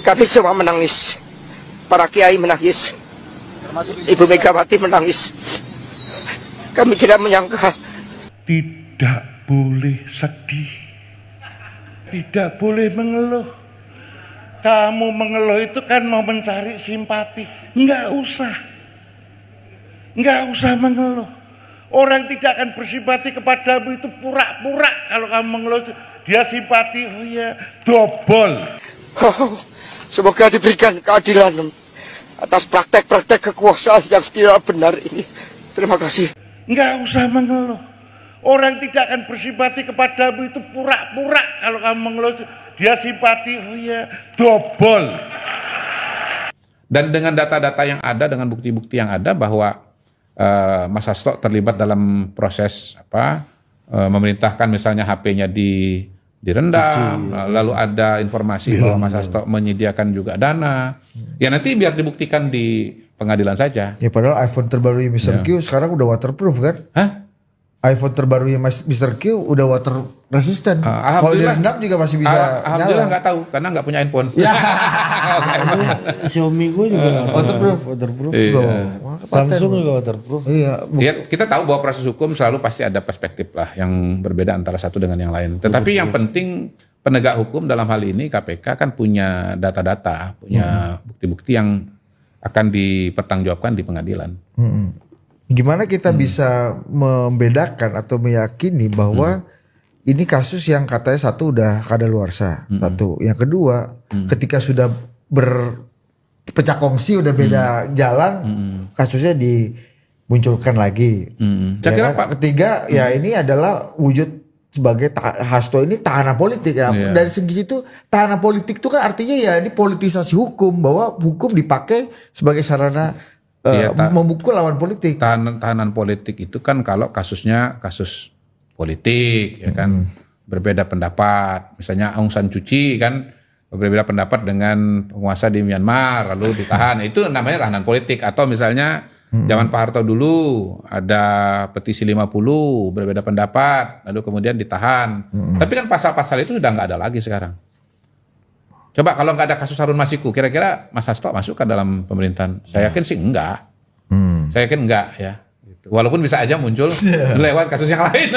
Kami semua menangis. Para kiai menangis. Ibu Megawati menangis. Kami tidak menyangka. Tidak boleh sedih. Tidak boleh mengeluh. Kamu mengeluh itu kan mau mencari simpati. Enggak usah. Enggak usah mengeluh. Orang tidak akan bersimpati kepadamu itu pura-pura. Kalau kamu mengeluh, dia simpati. Oh ya, dobol. Oh, semoga diberikan keadilan atas praktek-praktek kekuasaan yang tidak benar ini. Terima kasih. Enggak usah mengeluh. Orang tidak akan bersimpati kepadamu itu pura-pura. Kalau kamu mengeluh, dia simpati. Oh ya, dobol. Dan dengan data-data yang ada, dengan bukti-bukti yang ada bahwa Mas Hasto terlibat dalam proses memerintahkan misalnya HP-nya direndam, lalu ada informasi bahwa Mas Hasto menyediakan juga dana. Ya nanti biar dibuktikan di pengadilan saja. Ya padahal iPhone terbarunya Mr. Q sekarang udah waterproof kan? Hah? iPhone terbarunya Mr. Q udah water resistant. Kalau direndam juga masih bisa. Alhamdulillah nggak tahu karena nggak punya handphone. Ya. Xiaomi gue juga waterproof. Iya. Samsung juga waterproof. Iya. Ya, kita tahu bahwa proses hukum selalu pasti ada perspektif lah yang berbeda antara satu dengan yang lain. Tetapi yang penting penegak hukum dalam hal ini KPK kan punya data-data, punya bukti-bukti yang akan dipertanggungjawabkan di pengadilan. Gimana kita bisa membedakan atau meyakini bahwa ini kasus yang katanya satu udah kadaluarsa, satu. Yang kedua, ketika sudah berpecah kongsi, udah beda jalan, kasusnya dimunculkan lagi. Saya kira Pak, ketiga, ya ini adalah wujud sebagai Hasto ini tahanan politik. Ya. Dari segi itu tahanan politik itu kan artinya ya ini politisasi hukum, bahwa hukum dipakai sebagai sarana memukul lawan politik. Tahanan politik itu kan kalau kasusnya kasus politik, ya kan, berbeda pendapat. Misalnya Aung San Suu Kyi kan berbeda pendapat dengan penguasa di Myanmar, lalu ditahan. Itu namanya tahanan politik. Atau misalnya zaman Pak Harto dulu ada petisi 50, berbeda pendapat, lalu kemudian ditahan. Tapi kan pasal-pasal itu sudah nggak ada lagi sekarang. Coba kalau nggak ada kasus Harun Masiku, kira-kira Mas Hasto masuk ke dalam pemerintahan? Saya yakin sih enggak. Saya yakin enggak ya. Walaupun bisa aja muncul lewat kasus yang lain.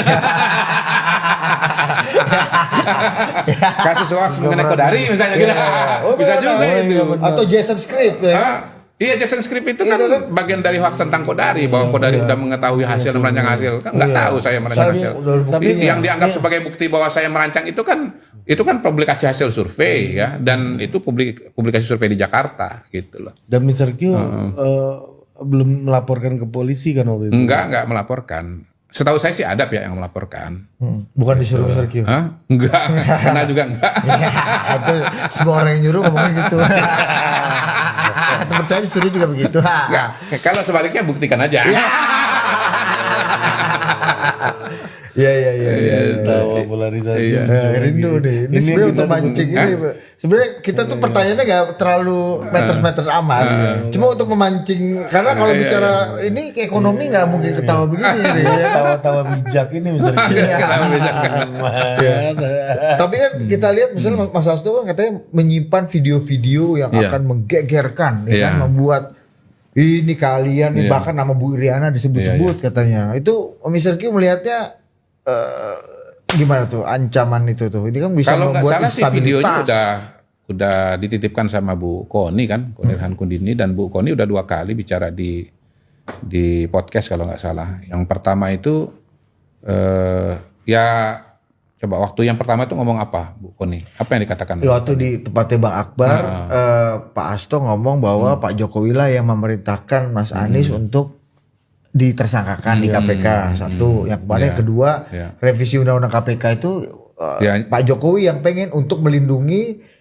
Kasus hoax mengenai Kodari misalnya gitu. Bisa juga itu. Atau Jason Script ya. Iya, Jason Script itu kan bagian dari hoax tentang Kodari, bahwa Kodari udah mengetahui hasil merancang hasil. Kan nggak tahu saya merancang hasil. Tapi yang dianggap sebagai bukti bahwa saya merancang itu kan publikasi hasil survei ya, dan itu publikasi survei di Jakarta gitu loh. Dan Mr. Q belum melaporkan ke polisi kan waktu itu? Enggak melaporkan. Setahu saya sih ada pihak yang melaporkan. Bukan disuruh Mr. Q? Enggak, kenal juga enggak. Itu semua orang yang nyuruh ngomongnya gitu. Teman saya disuruh juga begitu. Enggak. Kalau sebaliknya buktikan aja. Iya. Tahu polarisasi. Rindu deh. Ini sebenarnya untuk mancing ini. Sebenarnya kita tuh pertanyaannya nggak terlalu meters-meters amat. Cuma untuk memancing. Karena kalau bicara ini ekonomi nggak mungkin ketawa begini. Tawa-tawa bijak ini misalnya. Tapi kan kita lihat misalnya Mas Hasto kan katanya menyimpan video-video yang akan menggegerkan, ya kan, membuat ini kalian, bahkan nama Bu Iriana disebut-sebut katanya. Itu Mr. Q melihatnya gimana tuh ancaman itu tuh? Ini kan bisa kalau membuat nggak salah sih videonya instabilitas. udah dititipkan sama Bu Koni kan, Konirhan Kundini, dan Bu Koni udah 2 kali bicara di podcast kalau nggak salah. Yang pertama itu ya coba waktu yang pertama itu ngomong apa Bu Koni? Apa yang dikatakan? Ya, waktu di tempatnya Bang Akbar, Pak Hasto ngomong bahwa Pak Jokowi lah yang memerintahkan Mas Anies untuk ditersangkakan di KPK. Satu, yang kemarin kedua, revisi undang-undang KPK itu Pak Jokowi yang pengen untuk melindungi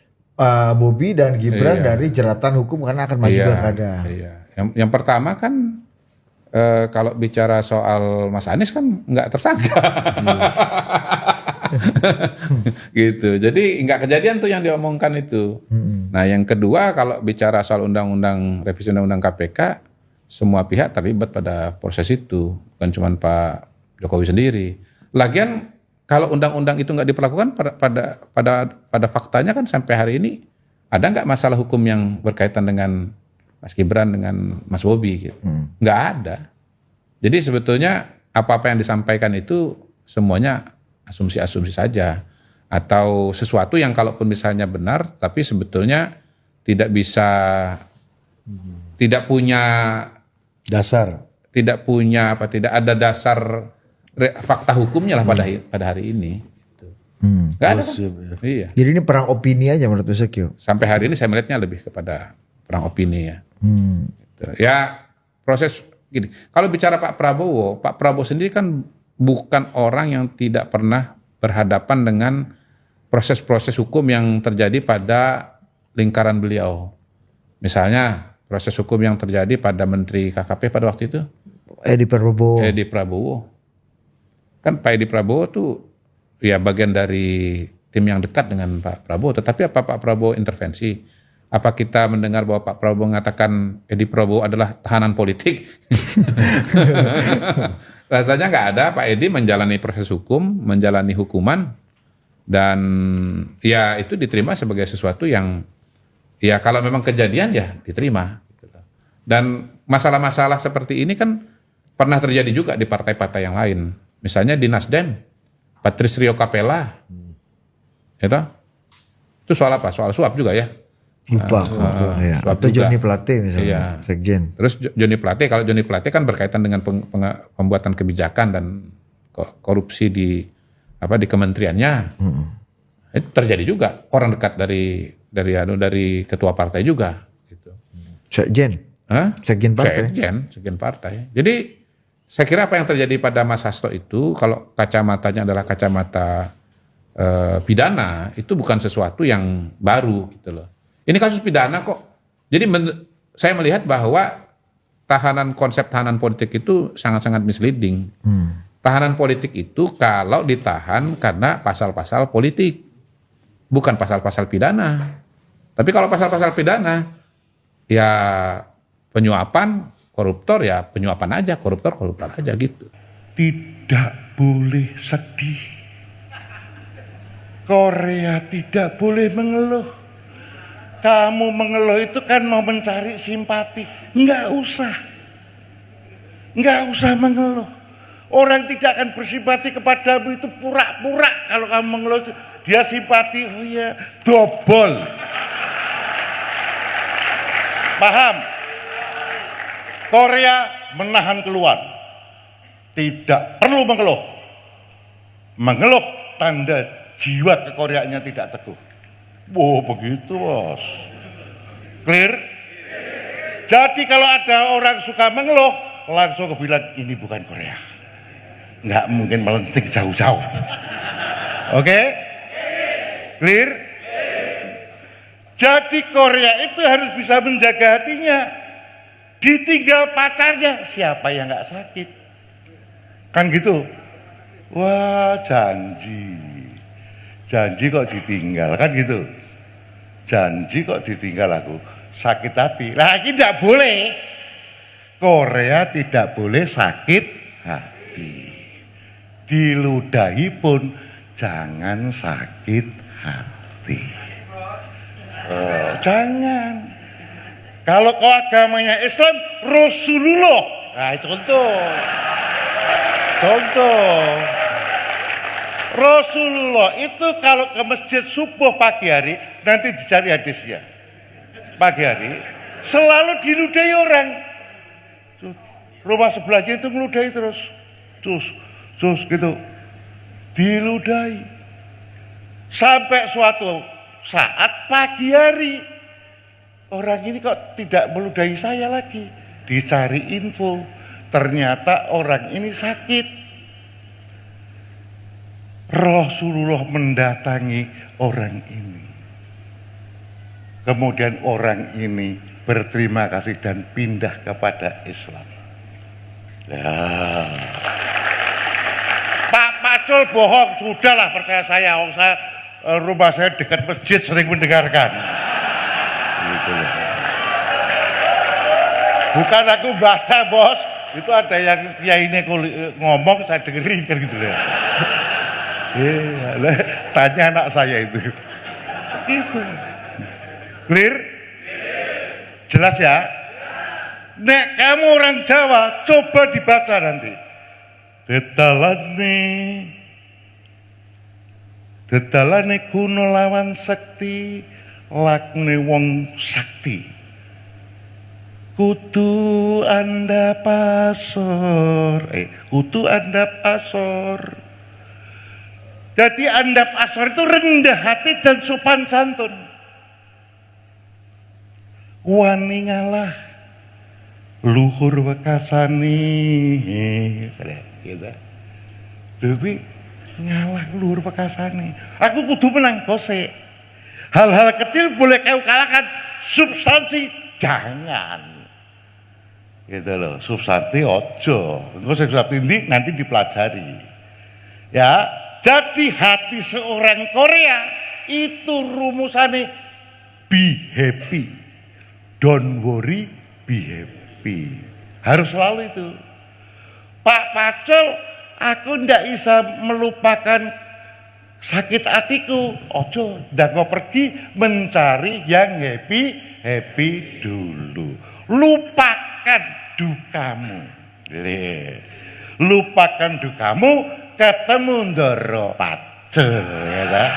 Bobi dan Gibran dari jeratan hukum karena akan maju pilkada. Yang pertama kan kalau bicara soal Mas Anies kan nggak tersangka. Gitu. Jadi nggak kejadian tuh yang diomongkan itu. Nah, yang kedua kalau bicara soal revisi undang-undang KPK, semua pihak terlibat pada proses itu, bukan cuma Pak Jokowi sendiri. Lagian kalau undang-undang itu nggak diperlakukan pada faktanya kan sampai hari ini ada nggak masalah hukum yang berkaitan dengan Mas Gibran dengan Mas Bobi gitu? Nggak ada. Jadi sebetulnya apa-apa yang disampaikan itu semuanya asumsi-asumsi saja, atau sesuatu yang kalaupun misalnya benar tapi sebetulnya tidak bisa, tidak punya dasar, tidak ada dasar fakta hukumnya lah pada hari ini. Nggak ada kan? Iya. Jadi ini perang opini aja menurut Mas Sekio. Sampai hari ini saya melihatnya lebih kepada perang opini ya. Gitu. Ya proses gini. Kalau bicara Pak Prabowo sendiri kan bukan orang yang tidak pernah berhadapan dengan proses-proses hukum yang terjadi pada lingkaran beliau. Misalnya proses hukum yang terjadi pada Menteri KKP pada waktu itu. Edi Prabowo. Kan Pak Edi Prabowo tuh ya bagian dari tim yang dekat dengan Pak Prabowo. Tetapi apa Pak Prabowo intervensi? Apa kita mendengar bahwa Pak Prabowo mengatakan Edi Prabowo adalah tahanan politik? Rasanya nggak ada. Pak Edi menjalani proses hukum, menjalani hukuman, dan ya itu diterima sebagai sesuatu yang ya kalau memang kejadian ya diterima. Dan masalah-masalah seperti ini kan pernah terjadi juga di partai-partai yang lain. Misalnya di Nasdem, Patrisrio Capella, itu soal apa? Soal suap juga ya. Lupa. Ya. Atau Joni Plate misalnya, Sekjen. Terus Joni Plate, kalau Joni Plate kan berkaitan dengan pembuatan kebijakan dan korupsi di kementeriannya. Itu terjadi juga, orang dekat dari ketua partai juga. Gitu. Sekjen. Sekjen partai. Jadi saya kira apa yang terjadi pada Mas Hasto itu, kalau kacamatanya adalah kacamata pidana, itu bukan sesuatu yang baru gitu loh. Ini kasus pidana kok. Jadi saya melihat bahwa konsep tahanan politik itu sangat-sangat misleading. Tahanan politik itu kalau ditahan karena pasal-pasal politik, bukan pasal-pasal pidana. Tapi kalau pasal-pasal pidana, ya penyuapan, koruptor ya penyuapan aja, koruptor aja gitu. Tidak boleh sedih. Korea tidak boleh mengeluh. Kamu mengeluh itu kan mau mencari simpati. Nggak usah mengeluh. Orang tidak akan bersimpati kepadamu itu pura-pura. Kalau kamu mengeluh dia simpati, oh ya dobol. Paham? Korea menahan keluhan. Tidak perlu mengeluh. Mengeluh tanda jiwa kekoreaannya tidak teguh. Wow, begitu bos. Clear? Jadi kalau ada orang suka mengeluh, langsung bilang ini bukan Korea. Nggak mungkin melentik jauh-jauh. Oke? Clear? Jadi Korea itu harus bisa menjaga hatinya. Ditinggal pacarnya, siapa yang nggak sakit? Kan gitu. Wah, janji kok ditinggal, kan gitu. Janji kok ditinggal aku, sakit hati. Nah, ini tidak boleh. Korea tidak boleh sakit hati. Diludahi pun jangan sakit hati. Jangan. Kalau kau agamanya Islam, Rasulullah. Nah, itu contoh. Rasulullah itu kalau ke masjid subuh pagi hari, nanti dicari hadisnya. Pagi hari, selalu diludahi orang. Rumah sebelahnya itu ngeludahi terus. Cus gitu. Diludahi. Sampai suatu saat pagi hari, orang ini kok tidak meludahi saya lagi. Dicari info, ternyata orang ini sakit. Rasulullah mendatangi orang ini. Kemudian orang ini berterima kasih dan pindah kepada Islam. Ya. Pak Pacul bohong, sudahlah percaya saya. Rumah saya dekat masjid, sering mendengarkan. Gitu loh. Bukan aku baca bos, itu ada yang kiai ini ngomong saya dengerin kan gitu loh. Tanya anak saya itu. Gitu. Clear? Jelas ya? Nek kamu orang Jawa, coba dibaca nanti. Dedalane kuno lawan sekti, lakne wong sakti. Kudu andap asor, kudu andap asor. Jadi andap asor itu rendah hati dan sopan santun. Wani ngalah, luhur wekasani, gitu. Dewi ngalah luhur wekasani. Aku kudu menang kose. Hal-hal kecil boleh kau kalahkan, substansi jangan. Gitu loh, substansi ojo. Engko substansi ini nanti dipelajari. Ya, jadi hati seorang Korea itu rumusannya be happy, don't worry, be happy. Harus selalu itu. Pak Pacul, aku ndak bisa melupakan sakit hatiku. Ojo, ndak kau pergi mencari yang happy dulu. Lupakan dukamu, lupakan dukamu, ketemu Ndoro Pacul, ya.